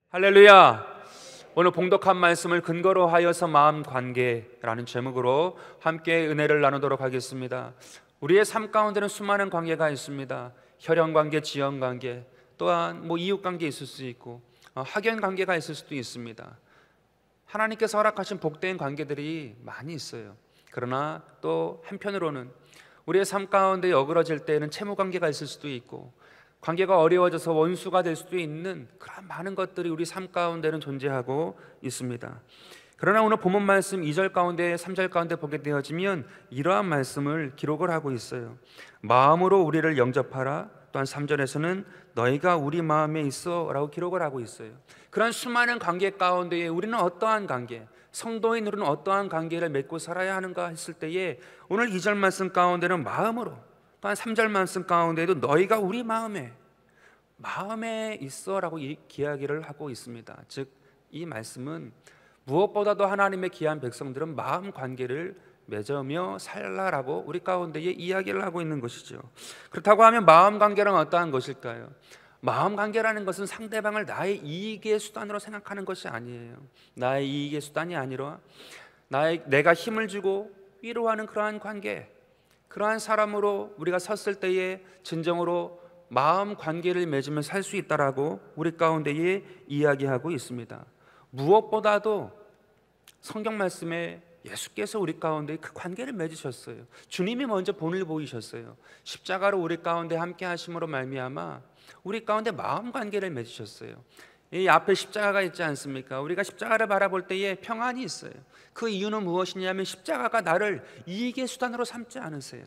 할렐루야. 오늘 봉독한 말씀을 근거로 하여서 마음관계라는 제목으로 함께 은혜를 나누도록 하겠습니다. 우리의 삶 가운데는 수많은 관계가 있습니다. 혈연관계, 지연관계, 또한 이웃관계 있을 수 있고 학연관계가 있을 수도 있습니다. 하나님께서 허락하신 복된 관계들이 많이 있어요. 그러나 또 한편으로는 우리의 삶 가운데 어그러질 때에는 채무관계가 있을 수도 있고, 관계가 어려워져서 원수가 될 수도 있는 그런 많은 것들이 우리 삶 가운데는 존재하고 있습니다. 그러나 오늘 본문 말씀 2절 가운데 3절 가운데 보게 되어지면 이러한 말씀을 기록을 하고 있어요. 마음으로 우리를 영접하라. 또한 3절에서는 너희가 우리 마음에 있어 라고 기록을 하고 있어요. 그런 수많은 관계 가운데에 우리는 어떠한 관계, 성도인으로는 어떠한 관계를 맺고 살아야 하는가 했을 때에 오늘 2절 말씀 가운데는 마음으로, 또한 3절 말씀 가운데에도 너희가 우리 마음에 있어 라고 이야기를 하고 있습니다. 즉 이 말씀은 무엇보다도 하나님의 귀한 백성들은 마음 관계를 맺으며 살라라고 우리 가운데에 이야기를 하고 있는 것이죠. 그렇다고 하면 마음 관계란 어떠한 것일까요? 마음 관계라는 것은 상대방을 나의 이익의 수단으로 생각하는 것이 아니에요. 나의 이익의 수단이 아니라 내가 힘을 주고 위로하는 그러한 관계, 그러한 사람으로 우리가 섰을 때에 진정으로 마음 관계를 맺으며 살 수 있다라고 우리 가운데에 이야기하고 있습니다. 무엇보다도 성경 말씀에 예수께서 우리 가운데 그 관계를 맺으셨어요. 주님이 먼저 본을 보이셨어요. 십자가로 우리 가운데 함께 하심으로 말미암아 우리 가운데 마음 관계를 맺으셨어요. 이 앞에 십자가가 있지 않습니까? 우리가 십자가를 바라볼 때에 평안이 있어요. 그 이유는 무엇이냐면 십자가가 나를 이익의 수단으로 삼지 않으세요.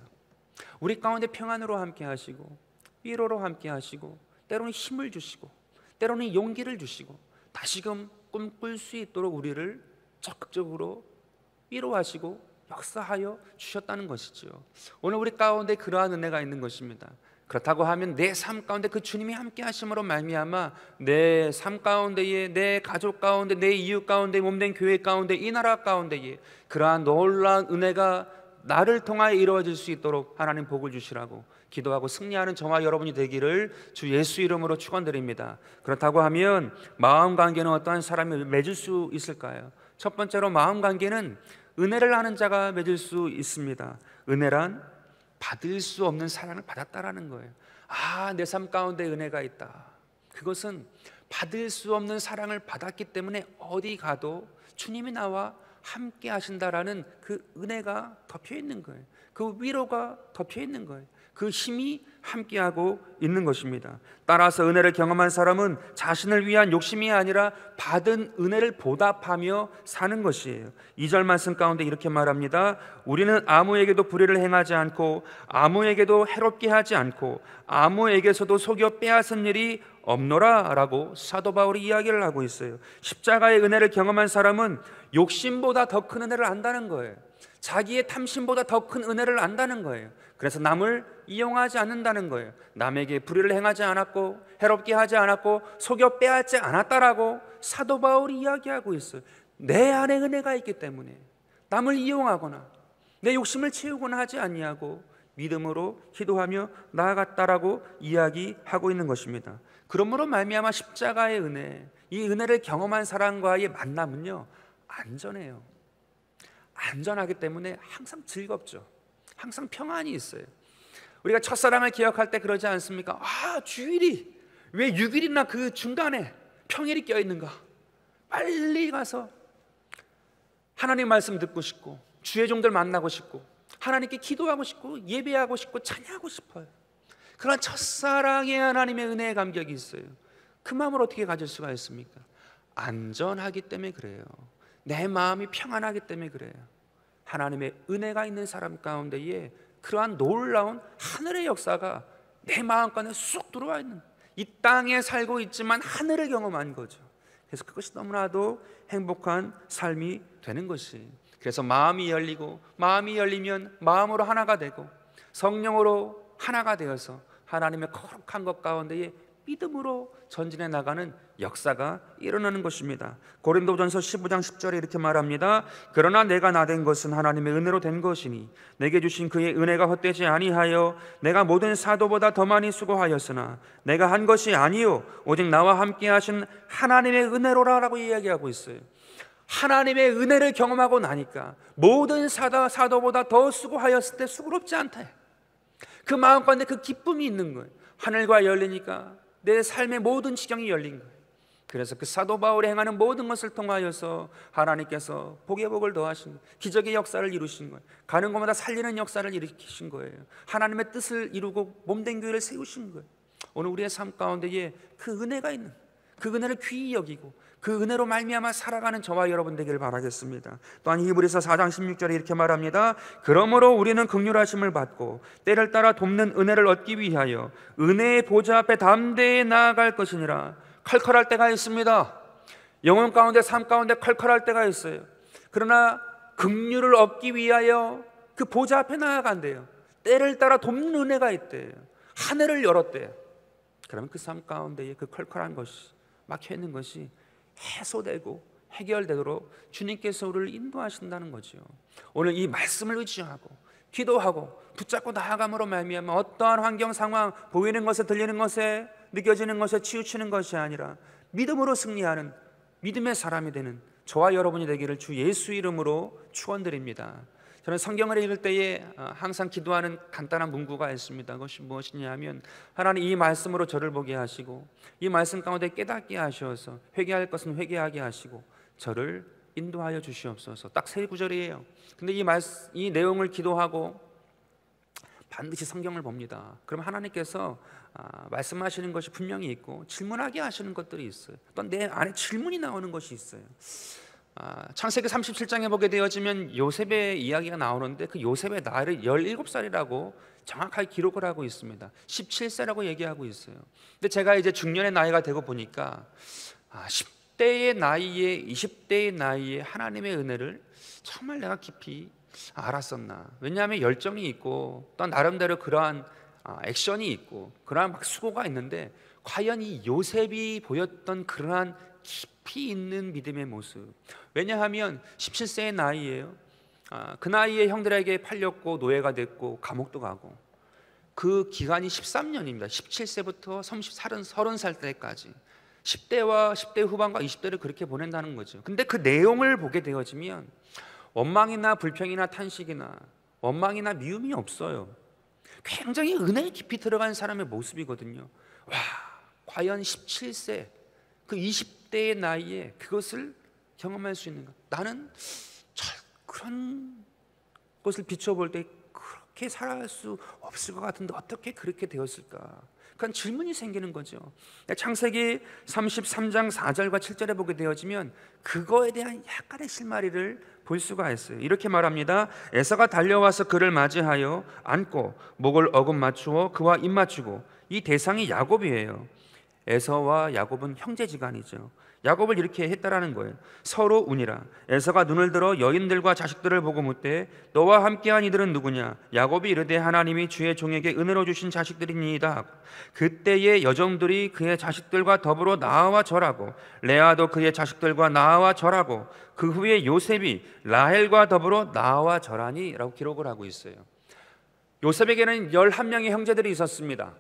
우리 가운데 평안으로 함께 하시고 위로로 함께 하시고 때로는 힘을 주시고 때로는 용기를 주시고 다시금 꿈꿀 수 있도록 우리를 적극적으로 위로하시고 역사하여 주셨다는 것이죠. 오늘 우리 가운데 그러한 은혜가 있는 것입니다. 그렇다고 하면 내 삶 가운데 그 주님이 함께 하심으로 말미암아 내 삶 가운데에, 내 가족 가운데, 내 이웃 가운데, 몸된 교회 가운데, 이 나라 가운데에 그러한 놀라운 은혜가 나를 통하여 이루어질 수 있도록 하나님 복을 주시라고 기도하고 승리하는 저와 여러분이 되기를 주 예수 이름으로 축원드립니다. 그렇다고 하면 마음 관계는 어떠한 사람이 맺을 수 있을까요? 첫 번째로 마음 관계는 은혜를 아는 자가 맺을 수 있습니다. 은혜란 받을 수 없는 사랑을 받았다라는 거예요. 내 삶 가운데 은혜가 있다. 그것은 받을 수 없는 사랑을 받았기 때문에 어디 가도 주님이 나와 함께 하신다라는 그 은혜가 덮여 있는 거예요. 그 위로가 덮여 있는 거예요. 그 힘이 함께하고 있는 것입니다. 따라서 은혜를 경험한 사람은 자신을 위한 욕심이 아니라 받은 은혜를 보답하며 사는 것이에요. 2절 말씀 가운데 이렇게 말합니다. 우리는 아무에게도 불의를 행하지 않고 아무에게도 해롭게 하지 않고 아무에게서도 속여 빼앗은 일이 없노라 라고 사도 바울이 이야기를 하고 있어요. 십자가의 은혜를 경험한 사람은 욕심보다 더 큰 은혜를 안다는 거예요. 자기의 탐심보다 더 큰 은혜를 안다는 거예요. 그래서 남을 이용하지 않는다는 거예요. 남에게 불의를 행하지 않았고 해롭게 하지 않았고 속여 빼앗지 않았다라고 사도 바울이 이야기하고 있어요. 내 안에 은혜가 있기 때문에 남을 이용하거나 내 욕심을 채우거나 하지 아니하고 믿음으로 기도하며 나아갔다라고 이야기하고 있는 것입니다. 그러므로 말미암아 십자가의 은혜, 이 은혜를 경험한 사람과의 만남은요 안전해요. 안전하기 때문에 항상 즐겁죠. 항상 평안이 있어요. 우리가 첫사랑을 기억할 때 그러지 않습니까? 주일이 왜 6일이나 그 중간에 평일이 껴있는가? 빨리 가서 하나님 말씀 듣고 싶고 주의 종들 만나고 싶고 하나님께 기도하고 싶고 예배하고 싶고 찬양하고 싶어요. 그런 첫사랑의 하나님의 은혜의 감격이 있어요. 그 마음을 어떻게 가질 수가 있습니까? 안전하기 때문에 그래요. 내 마음이 평안하기 때문에 그래요. 하나님의 은혜가 있는 사람 가운데에 그러한 놀라운 하늘의 역사가 내 마음 가운데 쑥 들어와 있는, 이 땅에 살고 있지만 하늘을 경험한 거죠. 그래서 그것이 너무나도 행복한 삶이 되는 것이, 그래서 마음이 열리고 마음이 열리면 마음으로 하나가 되고 성령으로 하나가 되어서 하나님의 거룩한 것 가운데에 믿음으로 전진해 나가는 역사가 일어나는 것입니다. 고린도전서 15장 10절에 이렇게 말합니다. 그러나 내가 나된 것은 하나님의 은혜로 된 것이니 내게 주신 그의 은혜가 헛되지 아니하여 내가 모든 사도보다 더 많이 수고하였으나 내가 한 것이 아니요 오직 나와 함께 하신 하나님의 은혜로라라고 이야기하고 있어요. 하나님의 은혜를 경험하고 나니까 모든 사도보다 더 수고하였을 때 수고롭지 않다. 그 마음 가운데 그 기쁨이 있는 거예요. 하늘과 열리니까 내 삶의 모든 지경이 열린 거예요. 그래서 그 사도 바울이 행하는 모든 것을 통하여서 하나님께서 복의 복을 더하신 거예요. 기적의 역사를 이루신 거예요. 가는 곳마다 살리는 역사를 일으키신 거예요. 하나님의 뜻을 이루고 몸된 교회를 세우신 거예요. 오늘 우리의 삶 가운데에 그 은혜가 있는, 그 은혜를 귀히 여기고 그 은혜로 말미암아 살아가는 저와 여러분 되기를 바라겠습니다. 또한 히브리서 4장 16절에 이렇게 말합니다. 그러므로 우리는 긍휼하심을 받고 때를 따라 돕는 은혜를 얻기 위하여 은혜의 보좌 앞에 담대히 나아갈 것이니라. 컬컬할 때가 있습니다. 영혼 가운데 삶 가운데 컬컬할 때가 있어요. 그러나 긍휼을 얻기 위하여 그 보좌 앞에 나아간대요. 때를 따라 돕는 은혜가 있대요. 하늘을 열었대요. 그러면 그 삶 가운데에 그 컬컬한 것이 막혀있는 것이 해소되고 해결되도록 주님께서 우리를 인도하신다는 거죠. 오늘 이 말씀을 의지하고 기도하고 붙잡고 나아감으로 말미암아 어떠한 환경 상황, 보이는 것에 들리는 것에 느껴지는 것에 치우치는 것이 아니라 믿음으로 승리하는 믿음의 사람이 되는 저와 여러분이 되기를 주 예수 이름으로 축원드립니다. 저는 성경을 읽을 때에 항상 기도하는 간단한 문구가 있습니다. 그것이 무엇이냐 하면 하나님 이 말씀으로 저를 보게 하시고 이 말씀 가운데 깨닫게 하셔서 회개할 것은 회개하게 하시고 저를 인도하여 주시옵소서. 딱 세 구절이에요. 근데 이 내용을 기도하고 반드시 성경을 봅니다. 그럼 하나님께서 말씀하시는 것이 분명히 있고 질문하게 하시는 것들이 있어요. 또 내 안에 질문이 나오는 것이 있어요. 창세기 37장에 보게 되어지면 요셉의 이야기가 나오는데 그 요셉의 나이를 17살이라고 정확하게 기록을 하고 있습니다. 17세라고 얘기하고 있어요. 근데 제가 이제 중년의 나이가 되고 보니까 10대의 나이에 20대의 나이에 하나님의 은혜를 정말 내가 깊이 알았었나. 왜냐하면 열정이 있고 또 나름대로 그러한 액션이 있고 그러한 막 수고가 있는데 과연 이 요셉이 보였던 그러한 깊이 있는 믿음의 모습. 왜냐하면 17세의 나이에요. 그 나이에 형들에게 팔렸고 노예가 됐고 감옥도 가고 그 기간이 13년입니다. 17세부터 30살 때까지 10대와 10대 후반과 20대를 그렇게 보낸다는 거죠. 근데 그 내용을 보게 되어지면 원망이나 불평이나 탄식이나 원망이나 미움이 없어요. 굉장히 은혜에 깊이 들어간 사람의 모습이거든요. 와, 과연 17세 그 20대의 나이에 그것을 경험할 수 있는가? 나는 그런 것을 비춰볼 때 그렇게 살아갈 수 없을 것 같은데 어떻게 그렇게 되었을까? 그런 질문이 생기는 거죠. 창세기 33장 4절과 7절에 보게 되어지면 그거에 대한 약간의 실마리를 볼 수가 있어요. 이렇게 말합니다. 에서가 달려와서 그를 맞이하여 안고 목을 어금 맞추어 그와 입 맞추고, 이 대상이 야곱이에요. 에서와 야곱은 형제지간이죠. 야곱을 이렇게 했다라는 거예요. 서로 운이라. 에서가 눈을 들어 여인들과 자식들을 보고 묻되 너와 함께한 이들은 누구냐? 야곱이 이르되 하나님이 주의 종에게 은혜로 주신 자식들이니이다. 그때의 여종들이 그의 자식들과 더불어 나아와 절하고 레아도 그의 자식들과 나아와 절하고 그 후에 요셉이 라헬과 더불어 나아와 절하니 라고 기록을 하고 있어요. 요셉에게는 11명의 형제들이 있었습니다.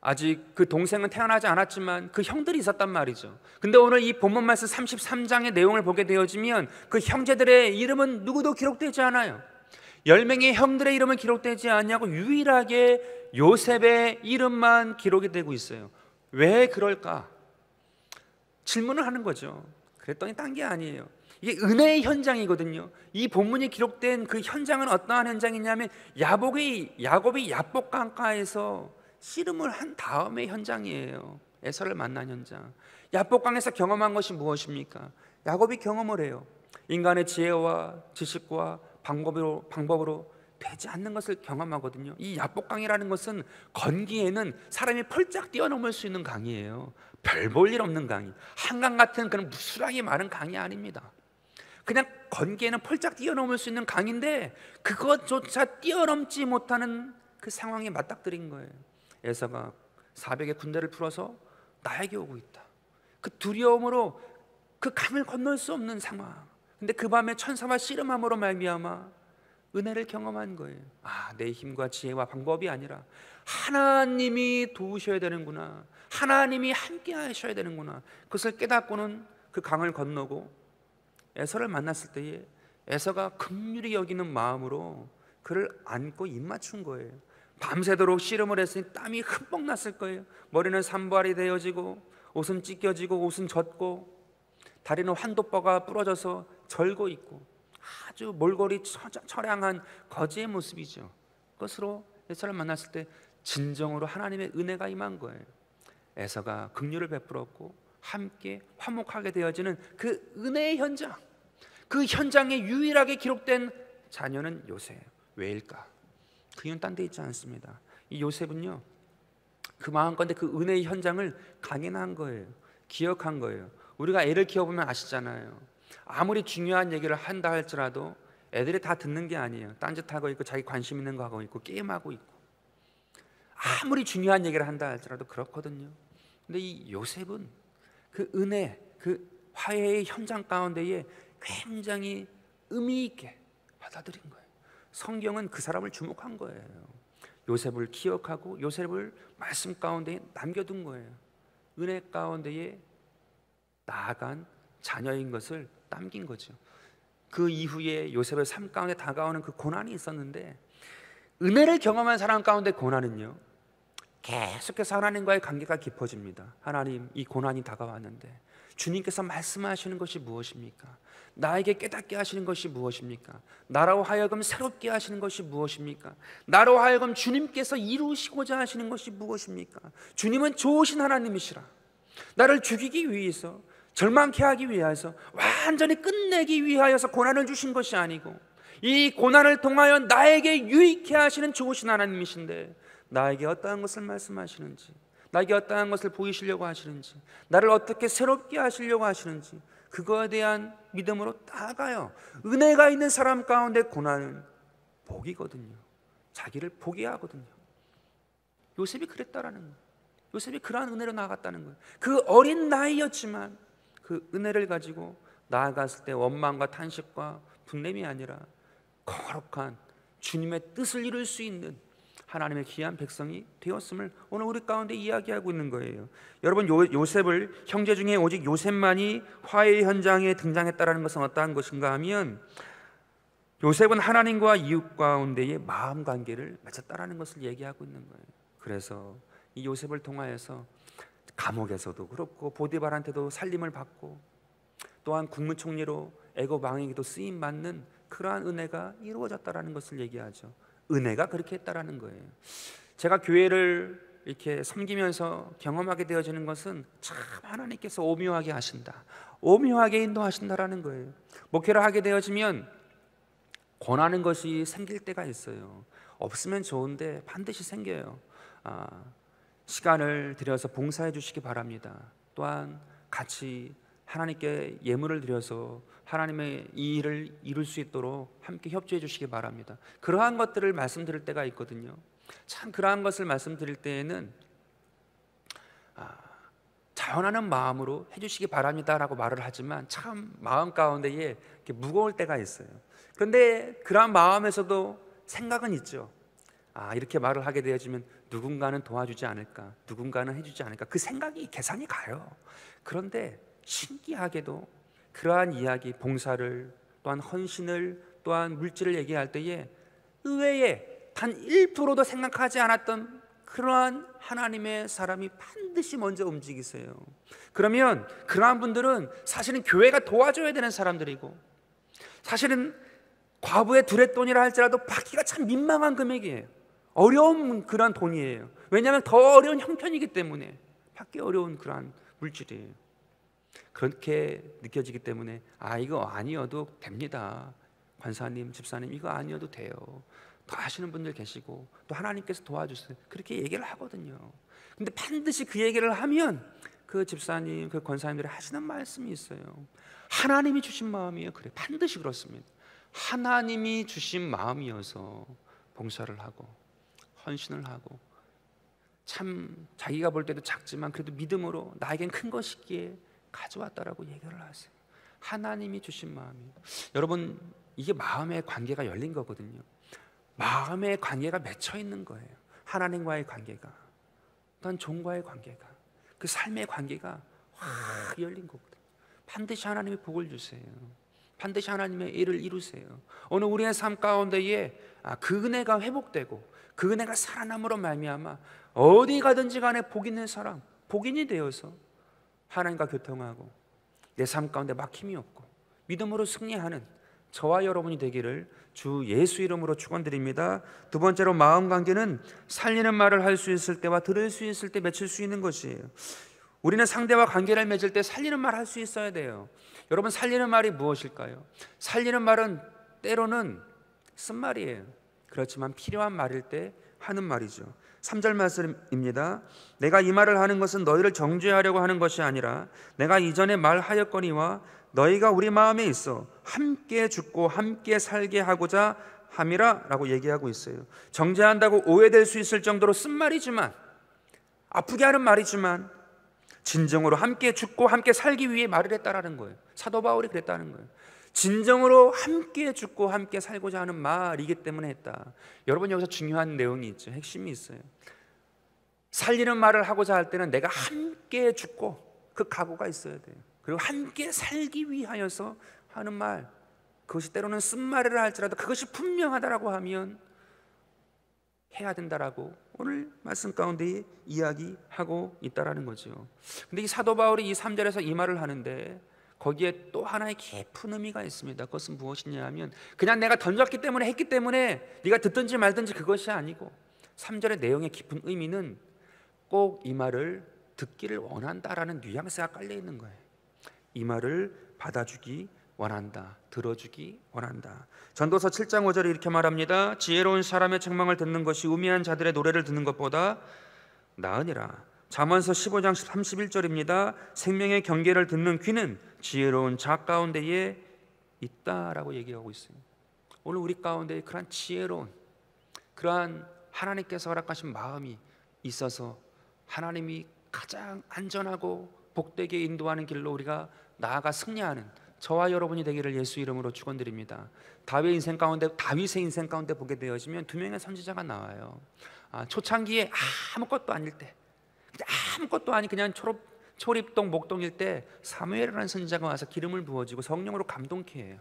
아직 그 동생은 태어나지 않았지만 그 형들이 있었단 말이죠. 근데 오늘 이 본문 말씀 33장의 내용을 보게 되어지면 그 형제들의 이름은 누구도 기록되지 않아요. 10명의 형들의 이름은 기록되지 않냐고 유일하게 요셉의 이름만 기록이 되고 있어요. 왜 그럴까? 질문을 하는 거죠. 그랬더니 딴 게 아니에요. 이게 은혜의 현장이거든요. 이 본문이 기록된 그 현장은 어떠한 현장이냐면 야곱이 야복 강가에서 씨름을 한 다음의 현장이에요. 에서를 만난 현장. 야복강에서 경험한 것이 무엇입니까? 야곱이 경험을 해요. 인간의 지혜와 지식과 방법으로 되지 않는 것을 경험하거든요. 이 야복강이라는 것은 건기에는 사람이 펄쩍 뛰어넘을 수 있는 강이에요. 별 볼 일 없는 강이, 한강 같은 그런 무수하게 많은 강이 아닙니다. 그냥 건기에는 펄쩍 뛰어넘을 수 있는 강인데 그것조차 뛰어넘지 못하는 그 상황에 맞닥뜨린 거예요. 에서가 400의 군대를 풀어서 나에게 오고 있다. 그 두려움으로 그 강을 건널 수 없는 상황. 근데 그 밤에 천사와 씨름함으로 말미암아 은혜를 경험한 거예요. 내 힘과 지혜와 방법이 아니라 하나님이 도우셔야 되는구나, 하나님이 함께 하셔야 되는구나. 그것을 깨닫고는 그 강을 건너고 에서를 만났을 때에 에서가 긍휼히 여기는 마음으로 그를 안고 입 맞춘 거예요. 밤새도록 씨름을 했으니 땀이 흠뻑 났을 거예요. 머리는 산발이 되어지고 옷은 찢겨지고 옷은 젖고 다리는 환도뼈가 부러져서 절고 있고 아주 몰골이 처량한 거지의 모습이죠. 그것으로 에서를 만났을 때 진정으로 하나님의 은혜가 임한 거예요. 에서가 긍휼을 베풀었고 함께 화목하게 되어지는 그 은혜의 현장, 그 현장에 유일하게 기록된 자녀는 요셉. 왜일까? 그 이유는 딴 데 있지 않습니다. 이 요셉은요, 그 마음건대 그 은혜의 현장을 각인한 거예요. 기억한 거예요. 우리가 애를 키워보면 아시잖아요. 아무리 중요한 얘기를 한다 할지라도 애들이 다 듣는 게 아니에요. 딴짓하고 있고 자기 관심 있는 거 하고 있고 게임하고 있고, 아무리 중요한 얘기를 한다 할지라도 그렇거든요. 근데 이 요셉은 그 은혜, 그 화해의 현장 가운데에 굉장히 의미 있게 받아들인 거예요. 성경은 그 사람을 주목한 거예요. 요셉을 기억하고 요셉을 말씀 가운데에 남겨둔 거예요. 은혜 가운데에 나아간 자녀인 것을 남긴 거죠. 그 이후에 요셉의 삶 가운데 다가오는 그 고난이 있었는데, 은혜를 경험한 사람 가운데 고난은요, 계속해서 하나님과의 관계가 깊어집니다. 하나님, 이 고난이 다가왔는데 주님께서 말씀하시는 것이 무엇입니까? 나에게 깨닫게 하시는 것이 무엇입니까? 나로 하여금 새롭게 하시는 것이 무엇입니까? 나로 하여금 주님께서 이루시고자 하시는 것이 무엇입니까? 주님은 좋으신 하나님이시라. 나를 죽이기 위해서, 절망케 하기 위해서, 완전히 끝내기 위하여서 고난을 주신 것이 아니고, 이 고난을 통하여 나에게 유익케 하시는 좋으신 하나님이신데, 나에게 어떠한 것을 말씀하시는지, 나에게 어떠한 것을 보이시려고 하시는지, 나를 어떻게 새롭게 하시려고 하시는지, 그거에 대한 믿음으로 나아가요. 은혜가 있는 사람 가운데 고난은 복이거든요. 자기를 보게 하거든요. 요셉이 그랬다라는 거예요. 요셉이 그러한 은혜로 나아갔다는 거예요. 그 어린 나이였지만 그 은혜를 가지고 나아갔을 때 원망과 탄식과 분냄이 아니라 거룩한 주님의 뜻을 이룰 수 있는 하나님의 귀한 백성이 되었음을 오늘 우리 가운데 이야기하고 있는 거예요. 여러분, 요셉을 형제 중에 오직 요셉만이 화해의 현장에 등장했다는 것은 어떠한 것인가 하면, 요셉은 하나님과 이웃 가운데의 마음 관계를 맺었다는 것을 얘기하고 있는 거예요. 그래서 이 요셉을 통하여서 감옥에서도 그렇고 보디발한테도 살림을 받고 또한 국무총리로 애굽 왕에게도 쓰임 받는 그러한 은혜가 이루어졌다는 것을 얘기하죠. 은혜가 그렇게 했다라는 거예요. 제가 교회를 이렇게 섬기면서 경험하게 되어지는 것은 참 하나님께서 오묘하게 하신다, 오묘하게 인도하신다라는 거예요. 목회를 하게 되어지면 권하는 것이 생길 때가 있어요. 없으면 좋은데 반드시 생겨요. 시간을 들여서 봉사해 주시기 바랍니다. 또한 같이 하나님께 예물을 드려서 하나님의 이 일을 이룰 수 있도록 함께 협조해 주시기 바랍니다. 그러한 것들을 말씀드릴 때가 있거든요. 참 그러한 것을 말씀드릴 때에는 자원하는 마음으로 해주시기 바랍니다라고 말을 하지만 참 마음 가운데에 이렇게 무거울 때가 있어요. 그런데 그러한 마음에서도 생각은 있죠. 이렇게 말을 하게 되어지면 누군가는 도와주지 않을까, 누군가는 해주지 않을까, 그 생각이 계산이 가요. 그런데 신기하게도 그러한 이야기, 봉사를 또한 헌신을 또한 물질을 얘기할 때에 의외에 단 1%도 생각하지 않았던 그러한 하나님의 사람이 반드시 먼저 움직이세요. 그러면 그러한 분들은 사실은 교회가 도와줘야 되는 사람들이고, 사실은 과부의 두렛돈이라 할지라도 받기가 참 민망한 금액이에요. 어려운 그러한 돈이에요. 왜냐하면 더 어려운 형편이기 때문에 받기 어려운 그러한 물질이에요. 그렇게 느껴지기 때문에 이거 아니어도 됩니다. 관사님, 집사님, 이거 아니어도 돼요. 더 하시는 분들 계시고 또 하나님께서 도와주세요. 그렇게 얘기를 하거든요. 근데 반드시 그 얘기를 하면 그 집사님, 그 권사님들이 하시는 말씀이 있어요. 하나님이 주신 마음이에요. 그래, 반드시 그렇습니다. 하나님이 주신 마음이어서 봉사를 하고 헌신을 하고 참 자기가 볼 때도 작지만 그래도 믿음으로 나에겐 큰 것이기에 가져왔다라고 얘기를 하세요. 하나님이 주신 마음이에요. 여러분, 이게 마음의 관계가 열린 거거든요. 마음의 관계가 맺혀 있는 거예요. 하나님과의 관계가, 또한 종과의 관계가, 그 삶의 관계가 확 열린 거거든요. 반드시 하나님의 복을 주세요. 반드시 하나님의 일을 이루세요. 오늘 우리의 삶 가운데에 그 은혜가 회복되고 그 은혜가 살아남으로 말미암아 어디 가든지 간에 복 있는 사람, 복인이 되어서 하나님과 교통하고 내 삶 가운데 막힘이 없고 믿음으로 승리하는 저와 여러분이 되기를 주 예수 이름으로 축원드립니다. 두 번째로, 마음 관계는 살리는 말을 할 수 있을 때와 들을 수 있을 때 맺힐 수 있는 것이에요. 우리는 상대와 관계를 맺을 때 살리는 말 할 수 있어야 돼요. 여러분, 살리는 말이 무엇일까요? 살리는 말은 때로는 쓴말이에요. 그렇지만 필요한 말일 때 하는 말이죠. 3절 말씀입니다. 내가 이 말을 하는 것은 너희를 정죄하려고 하는 것이 아니라 내가 이전에 말하였거니와 너희가 우리 마음에 있어 함께 죽고 함께 살게 하고자 함이라 라고 얘기하고 있어요. 정죄한다고 오해될 수 있을 정도로 쓴 말이지만, 아프게 하는 말이지만 진정으로 함께 죽고 함께 살기 위해 말을 했다라는 거예요. 사도 바울이 그랬다는 거예요. 진정으로 함께 죽고 함께 살고자 하는 말이기 때문에 했다. 여러분, 여기서 중요한 내용이 있죠. 핵심이 있어요. 살리는 말을 하고자 할 때는 내가 함께 죽고 그 각오가 있어야 돼요. 그리고 함께 살기 위하여서 하는 말, 그것이 때로는 쓴말이라 할지라도 그것이 분명하다라고 하면 해야 된다라고 오늘 말씀 가운데 이야기하고 있다라는 거죠. 근데 이 사도 바울이 이 3절에서 이 말을 하는데 거기에 또 하나의 깊은 의미가 있습니다. 그것은 무엇이냐 하면 그냥 내가 던졌기 때문에 했기 때문에 네가 듣든지 말든지 그것이 아니고 3절의 내용의 깊은 의미는 꼭 이 말을 듣기를 원한다라는 뉘앙스가 깔려 있는 거예요. 이 말을 받아주기 원한다, 들어주기 원한다. 전도서 7장 5절에 이렇게 말합니다. 지혜로운 사람의 책망을 듣는 것이 우매한 자들의 노래를 듣는 것보다 나으니라. 잠언서 15장 31절입니다. 생명의 경계를 듣는 귀는 지혜로운 자 가운데에 있다라고 얘기하고 있어요. 오늘 우리 가운데 그러한 지혜로운, 그러한 하나님께서 허락하신 마음이 있어서 하나님이 가장 안전하고 복되게 인도하는 길로 우리가 나아가 승리하는 저와 여러분이 되기를 예수 이름으로 축원드립니다. 다윗의 인생 가운데 보게 되어지면 두 명의 선지자가 나와요. 초창기에 아무것도 아닐 때, 아무것도 아닌 그냥 초립동 목동일 때 사무엘이라는 선지자가 와서 기름을 부어주고 성령으로 감동케 해요.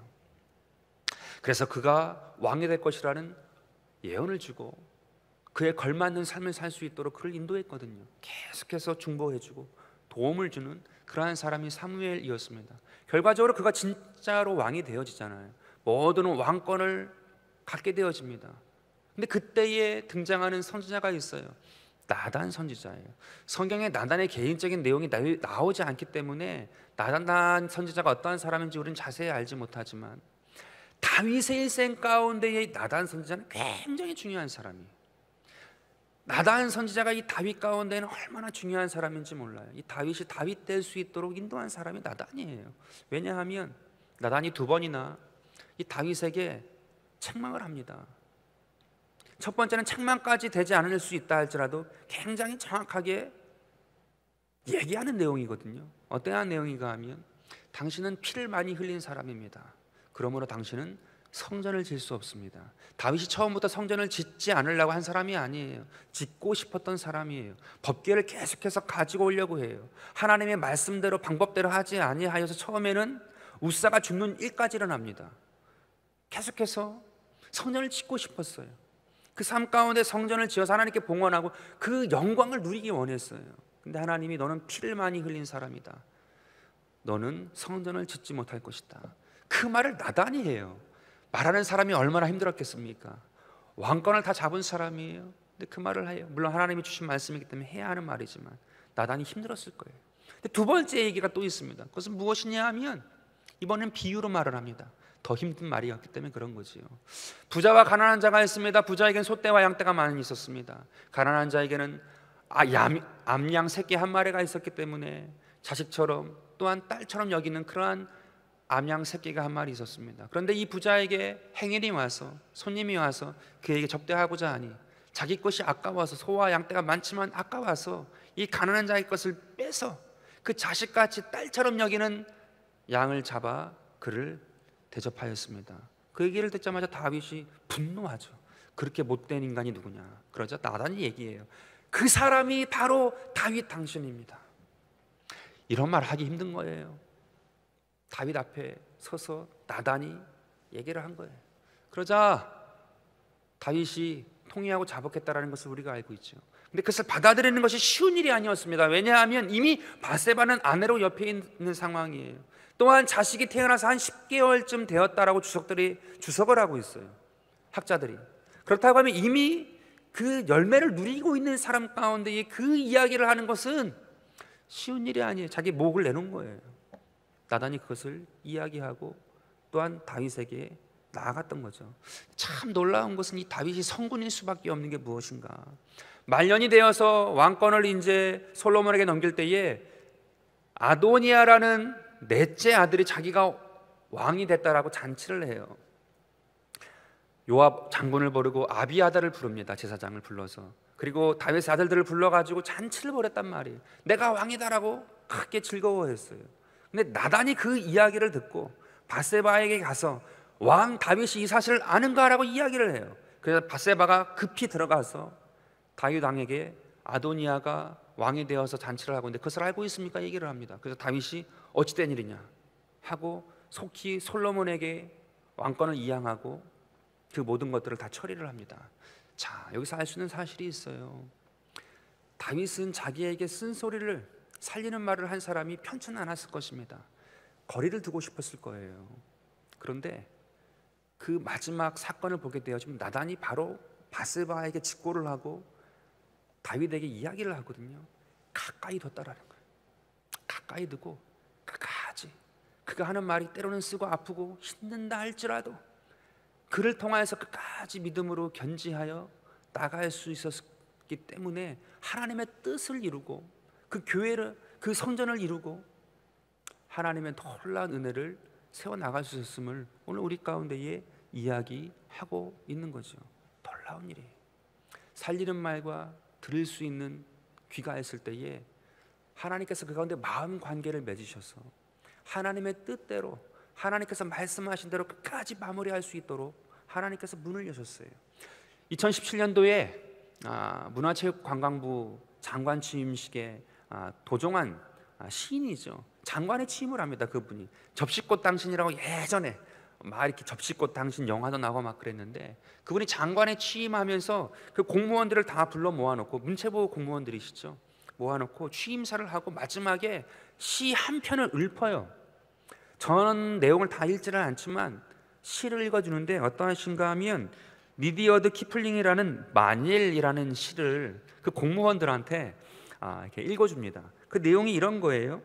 그래서 그가 왕이 될 것이라는 예언을 주고 그에 걸맞는 삶을 살 수 있도록 그를 인도했거든요. 계속해서 중보해주고 도움을 주는 그러한 사람이 사무엘이었습니다. 결과적으로 그가 진짜로 왕이 되어지잖아요. 모든 왕권을 갖게 되어집니다. 근데 그때에 등장하는 선지자가 있어요. 나단 선지자예요. 성경에 나단의 개인적인 내용이 나오지 않기 때문에 나단 선지자가 어떠한 사람인지 우리는 자세히 알지 못하지만 다윗의 일생 가운데의 나단 선지자는 굉장히 중요한 사람이에요. 나단 선지자가 이 다윗 가운데는 얼마나 중요한 사람인지 몰라요. 이 다윗이 다윗 될 수 있도록 인도한 사람이 나단이에요. 왜냐하면 나단이 두 번이나 이 다윗에게 책망을 합니다. 첫 번째는 책망까지 되지 않을 수 있다 할지라도 굉장히 정확하게 얘기하는 내용이거든요. 어떠한 내용인가 하면 당신은 피를 많이 흘린 사람입니다. 그러므로 당신은 성전을 질 수 없습니다. 다윗이 처음부터 성전을 짓지 않으려고 한 사람이 아니에요. 짓고 싶었던 사람이에요. 법궤를 계속해서 가지고 오려고 해요. 하나님의 말씀대로 방법대로 하지 아니하여서 처음에는 우사가 죽는 일까지 일어납니다. 계속해서 성전을 짓고 싶었어요. 그 삶 가운데 성전을 지어서 하나님께 봉헌하고 그 영광을 누리기 원했어요. 근데 하나님이 너는 피를 많이 흘린 사람이다. 너는 성전을 짓지 못할 것이다. 그 말을 나단이 해요. 말하는 사람이 얼마나 힘들었겠습니까? 왕권을 다 잡은 사람이에요. 근데 그 말을 해요. 물론 하나님이 주신 말씀이기 때문에 해야 하는 말이지만 나단이 힘들었을 거예요. 근데 두 번째 얘기가 또 있습니다. 그것은 무엇이냐 하면 이번엔 비유로 말을 합니다. 더 힘든 말이었기 때문에 그런 거지요. 부자와 가난한 자가 있습니다. 부자에게는 소떼와 양떼가 많이 있었습니다. 가난한 자에게는 암양 새끼 한 마리가 있었기 때문에 자식처럼 또한 딸처럼 여기는 그러한 암양 새끼가 한 마리 있었습니다. 그런데 이 부자에게 행인이 와서, 손님이 와서 그에게 접대하고자 하니 자기 것이 아까워서, 소와 양떼가 많지만 아까워서 이 가난한 자의 것을 빼서 그 자식같이 딸처럼 여기는 양을 잡아 그를 대접하였습니다. 그 얘기를 듣자마자 다윗이 분노하죠. 그렇게 못된 인간이 누구냐. 그러자 나단이 얘기해요. 그 사람이 바로 다윗 당신입니다. 이런 말 하기 힘든 거예요. 다윗 앞에 서서 나단이 얘기를 한 거예요. 그러자 다윗이 통회하고 자복했다라는 것을 우리가 알고 있죠. 근데 그것을 받아들이는 것이 쉬운 일이 아니었습니다. 왜냐하면 이미 바세바는 아내로 옆에 있는 상황이에요. 또한 자식이 태어나서 한 10개월쯤 되었다라고 주석을 하고 있어요, 학자들이. 그렇다고 하면 이미 그 열매를 누리고 있는 사람 가운데 그 이야기를 하는 것은 쉬운 일이 아니에요. 자기 목을 내놓은 거예요. 나단이 그것을 이야기하고 또한 다윗에게 나아갔던 거죠. 참 놀라운 것은 이 다윗이 성군일 수밖에 없는 게 무엇인가. 말년이 되어서 왕권을 이제 솔로몬에게 넘길 때에 아도니아라는 넷째 아들이 자기가 왕이 됐다라고 잔치를 해요. 요압 장군을 부르고 아비아다를 부릅니다. 제사장을 불러서. 그리고 다윗의 아들들을 불러가지고 잔치를 벌였단 말이에요. 내가 왕이다라고 크게 즐거워했어요. 근데 나단이 그 이야기를 듣고 바세바에게 가서 왕 다윗이 이 사실을 아는가라고 이야기를 해요. 그래서 바세바가 급히 들어가서 다윗 왕에게 아도니아가 왕이 되어서 잔치를 하고 있는데 그것을 알고 있습니까? 얘기를 합니다. 그래서 다윗이 어찌된 일이냐 하고 속히 솔로몬에게 왕권을 이양하고 그 모든 것들을 다 처리를 합니다. 자, 여기서 알 수 있는 사실이 있어요. 다윗은 자기에게 쓴소리를 살리는 말을 한 사람이 편찮지 않았을 것입니다. 거리를 두고 싶었을 거예요. 그런데 그 마지막 사건을 보게 되어지면 나단이 바로 바세바에게 직고를 하고 다윗에게 이야기를 하거든요. 가까이 뒀다라는 거예요. 가까이 두고 끝까지 그가 하는 말이 때로는 쓰고 아프고 힘든다 할지라도 그를 통하여서 끝까지 믿음으로 견지하여 나갈 수 있었기 때문에 하나님의 뜻을 이루고 그 교회를, 그 성전을 이루고 하나님의 놀라운 은혜를 세워나갈 수 있었음을 오늘 우리 가운데에 이야기하고 있는 거죠. 놀라운 일이에요. 살리는 말과 들을 수 있는 귀가 있을 때에 하나님께서 그 가운데 마음 관계를 맺으셔서 하나님의 뜻대로 하나님께서 말씀하신 대로 끝까지 마무리할 수 있도록 하나님께서 문을 여셨어요. 2017년도에 문화체육관광부 장관 취임식에 도종환 시인이죠. 장관의 취임을 합니다. 그분이 접시꽃 당신이라고 예전에 막 이렇게 접시꽃 당신 영화도 나오고 막 그랬는데 그분이 장관에 취임하면서 그 공무원들을 다 불러 모아놓고 문체부 공무원들이시죠. 모아놓고 취임사를 하고 마지막에 시 한 편을 읊어요. 전 내용을 다 읽지는 않지만 시를 읽어주는데 어떠한 시인가 하면 리디어드 키플링이라는 만일이라는 시를 그 공무원들한테 이렇게 읽어줍니다. 그 내용이 이런 거예요.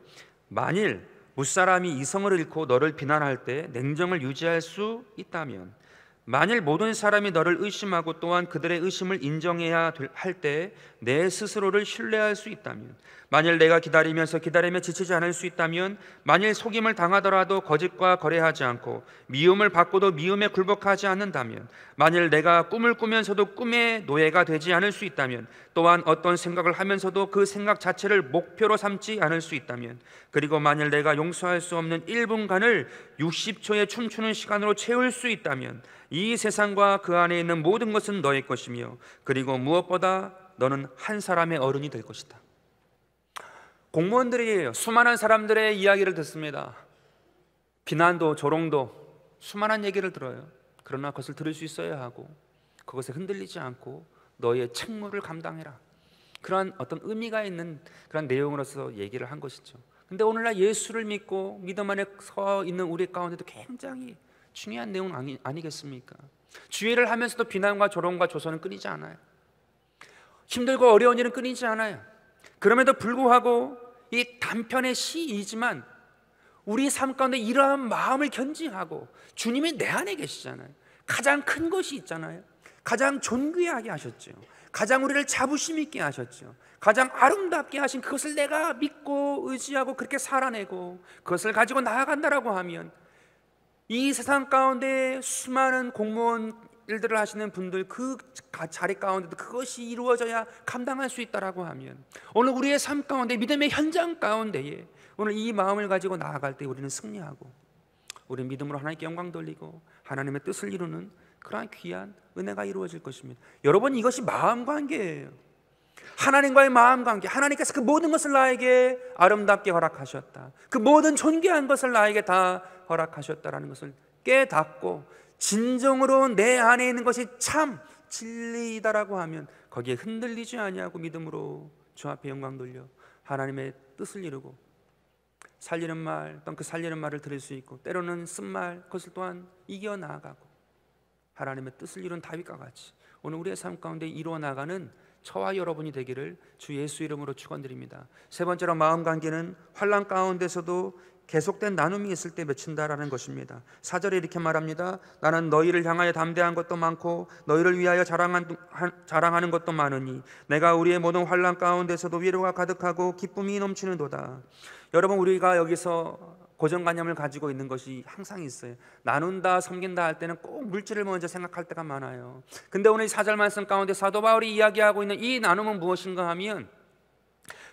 만일 무사람이 이성을 잃고 너를 비난할 때 냉정을 유지할 수 있다면, 만일 모든 사람이 너를 의심하고 또한 그들의 의심을 인정해야 할 때 내 스스로를 신뢰할 수 있다면, 만일 내가 기다리면서 지치지 않을 수 있다면, 만일 속임을 당하더라도 거짓과 거래하지 않고 미움을 받고도 미움에 굴복하지 않는다면, 만일 내가 꿈을 꾸면서도 꿈의 노예가 되지 않을 수 있다면, 또한 어떤 생각을 하면서도 그 생각 자체를 목표로 삼지 않을 수 있다면, 그리고 만일 내가 용서할 수 없는 1분간을 60초의 춤추는 시간으로 채울 수 있다면 이 세상과 그 안에 있는 모든 것은 너의 것이며 그리고 무엇보다 너는 한 사람의 어른이 될 것이다. 공무원들이 수많은 사람들의 이야기를 듣습니다. 비난도 조롱도 수많은 얘기를 들어요. 그러나 그것을 들을 수 있어야 하고 그것에 흔들리지 않고 너의 책무를 감당해라. 그런 어떤 의미가 있는 그런 내용으로서 얘기를 한 것이죠. 근데 오늘날 예수를 믿고 믿음 안에 서 있는 우리 가운데도 굉장히 중요한 내용 아니겠습니까? 주의를 하면서도 비난과 조롱과 조소는 끊이지 않아요. 힘들고 어려운 일은 끊이지 않아요. 그럼에도 불구하고 이 단편의 시이지만 우리 삶 가운데 이러한 마음을 견지하고 주님이 내 안에 계시잖아요. 가장 큰 것이 있잖아요. 가장 존귀하게 하셨죠. 가장 우리를 자부심 있게 하셨죠. 가장 아름답게 하신 그것을 내가 믿고 의지하고 그렇게 살아내고 그것을 가지고 나아간다라고 하면 이 세상 가운데 수많은 공무원 일들을 하시는 분들 그 자리 가운데도 그것이 이루어져야 감당할 수 있다라고 하면, 오늘 우리의 삶 가운데 믿음의 현장 가운데에 오늘 이 마음을 가지고 나아갈 때 우리는 승리하고, 우리 믿음으로 하나님께 영광 돌리고 하나님의 뜻을 이루는 그러한 귀한 은혜가 이루어질 것입니다. 여러분, 이것이 마음 관계예요. 하나님과의 마음 관계. 하나님께서 그 모든 것을 나에게 아름답게 허락하셨다, 그 모든 존귀한 것을 나에게 다 허락하셨다라는 것을 깨닫고 진정으로 내 안에 있는 것이 참 진리이다라고 하면 거기에 흔들리지 아니하고 믿음으로 주 앞에 영광 돌려 하나님의 뜻을 이루고, 살리는 말 또는 그 살리는 말을 들을 수 있고, 때로는 쓴말 그것을 또한 이겨 나아가고 하나님의 뜻을 이룬 다윗과 같이 오늘 우리의 삶 가운데 이루어 나가는 저와 여러분이 되기를 주 예수 이름으로 축원드립니다. 세 번째로 마음 관계는 환난 가운데서도 계속된 나눔이 있을 때 맺힌다라는 것입니다. 4절에 이렇게 말합니다. 나는 너희를 향하여 담대한 것도 많고 너희를 위하여 자랑하는 것도 많으니 내가 우리의 모든 환난 가운데서도 위로가 가득하고 기쁨이 넘치는도다. 여러분, 우리가 여기서 고정관념을 가지고 있는 것이 항상 있어요. 나눈다, 섬긴다 할 때는 꼭 물질을 먼저 생각할 때가 많아요. 근데 오늘 4절 말씀 가운데 사도 바울이 이야기하고 있는 이 나눔은 무엇인가 하면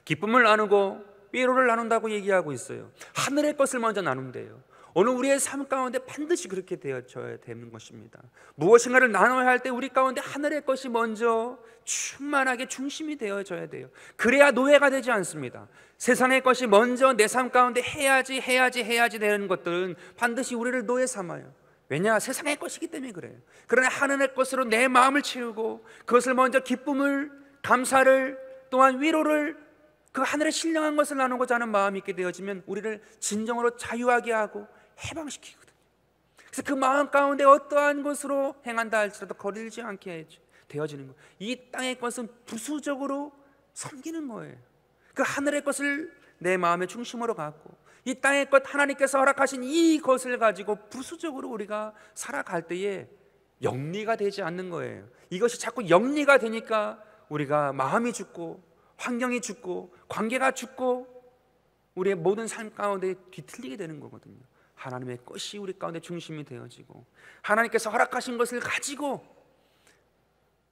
기쁨을 나누고 위로를 나눈다고 얘기하고 있어요. 하늘의 것을 먼저 나눈대요. 오늘 우리의 삶 가운데 반드시 그렇게 되어져야 되는 것입니다. 무엇인가를 나눠야 할 때 우리 가운데 하늘의 것이 먼저 충만하게 중심이 되어져야 돼요. 그래야 노예가 되지 않습니다. 세상의 것이 먼저 내 삶 가운데 해야지 되는 것들은 반드시 우리를 노예 삼아요. 왜냐? 세상의 것이기 때문에 그래요. 그러나 하늘의 것으로 내 마음을 채우고 그것을 먼저 기쁨을, 감사를, 또한 위로를, 그 하늘의 신령한 것을 나누고자 하는 마음이 있게 되어지면 우리를 진정으로 자유하게 하고 해방시키거든요. 그래서 그 마음 가운데 어떠한 것으로 행한다 할지라도 거리지 않게 되어지는 거예요. 이 땅의 것은 부수적으로 섬기는 거예요. 그 하늘의 것을 내 마음의 중심으로 갖고 이 땅의 것, 하나님께서 허락하신 이것을 가지고 부수적으로 우리가 살아갈 때에 영리가 되지 않는 거예요. 이것이 자꾸 영리가 되니까 우리가 마음이 죽고 환경이 죽고 관계가 죽고 우리의 모든 삶 가운데 뒤틀리게 되는 거거든요. 하나님의 것이 우리 가운데 중심이 되어지고 하나님께서 허락하신 것을 가지고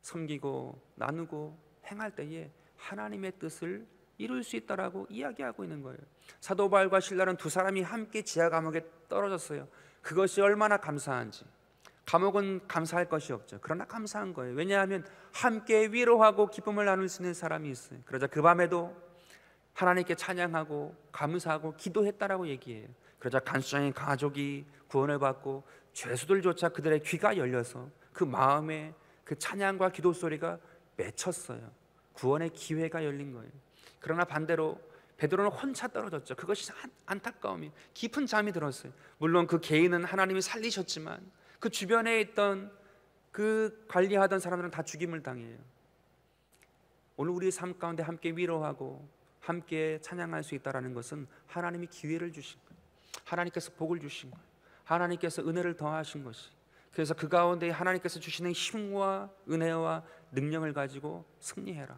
섬기고 나누고 행할 때에 하나님의 뜻을 이룰 수 있다라고 이야기하고 있는 거예요. 사도 바울과 실라는 두 사람이 함께 지하 감옥에 떨어졌어요. 그것이 얼마나 감사한지. 감옥은 감사할 것이 없죠. 그러나 감사한 거예요. 왜냐하면 함께 위로하고 기쁨을 나눌 수 있는 사람이 있어요. 그러자 그 밤에도 하나님께 찬양하고 감사하고 기도했다라고 얘기해요. 그러자 간수장의 가족이 구원을 받고 죄수들조차 그들의 귀가 열려서 그 마음에 그 찬양과 기도 소리가 맺혔어요. 구원의 기회가 열린 거예요. 그러나 반대로 베드로는 혼자 떨어졌죠. 그것이 안타까움이, 깊은 잠이 들었어요. 물론 그 개인은 하나님이 살리셨지만 그 주변에 있던 그 관리하던 사람들은 다 죽임을 당해요. 오늘 우리의 삶 가운데 함께 위로하고 함께 찬양할 수 있다는 것은 하나님이 기회를 주신 거예요. 하나님께서 복을 주신 거예요. 하나님께서 은혜를 더하신 것이. 그래서 그 가운데 하나님께서 주시는 힘과 은혜와 능력을 가지고 승리해라.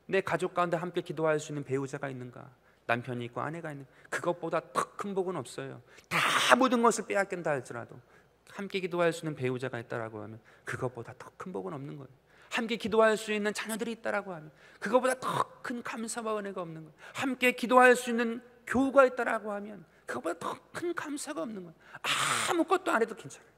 내 가족 가운데 함께 기도할 수 있는 배우자가 있는가? 남편이 있고 아내가 있는, 그것보다 더 큰 복은 없어요. 다 모든 것을 빼앗긴다 할지라도 함께 기도할 수 있는 배우자가 있다라고 하면 그것보다 더 큰 복은 없는 거예요. 함께 기도할 수 있는 자녀들이 있다라고 하면 그것보다 더 큰 감사와 은혜가 없는 거예요. 함께 기도할 수 있는 교우가 있다라고 하면 그것보다 더 큰 감사가 없는 거예요. 아무것도 안 해도 괜찮아요.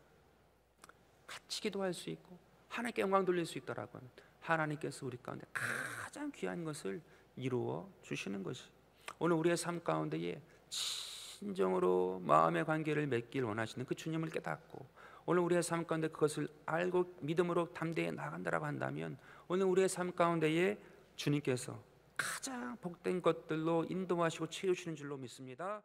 같이 기도할 수 있고 하나님께 영광 돌릴 수 있다라고 하면 하나님께서 우리 가운데 가장 귀한 것을 이루어 주시는 것이, 오늘 우리의 삶 가운데에 진정으로 마음의 관계를 맺길 원하시는 그 주님을 깨닫고 오늘 우리의 삶 가운데 그것을 알고 믿음으로 담대히 나간다라고 한다면 오늘 우리의 삶 가운데에 주님께서 가장 복된 것들로 인도하시고 채우시는 줄로 믿습니다.